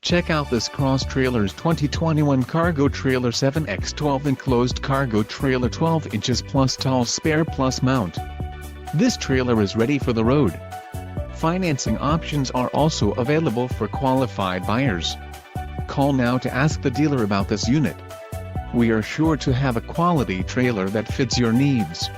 Check out this Cross Trailers 2021 Cargo Trailer 7x12 Enclosed Cargo Trailer 12 inches plus tall Spare+Mount. This trailer is ready for the road. Financing options are also available for qualified buyers. Call now to ask the dealer about this unit. We are sure to have a quality trailer that fits your needs.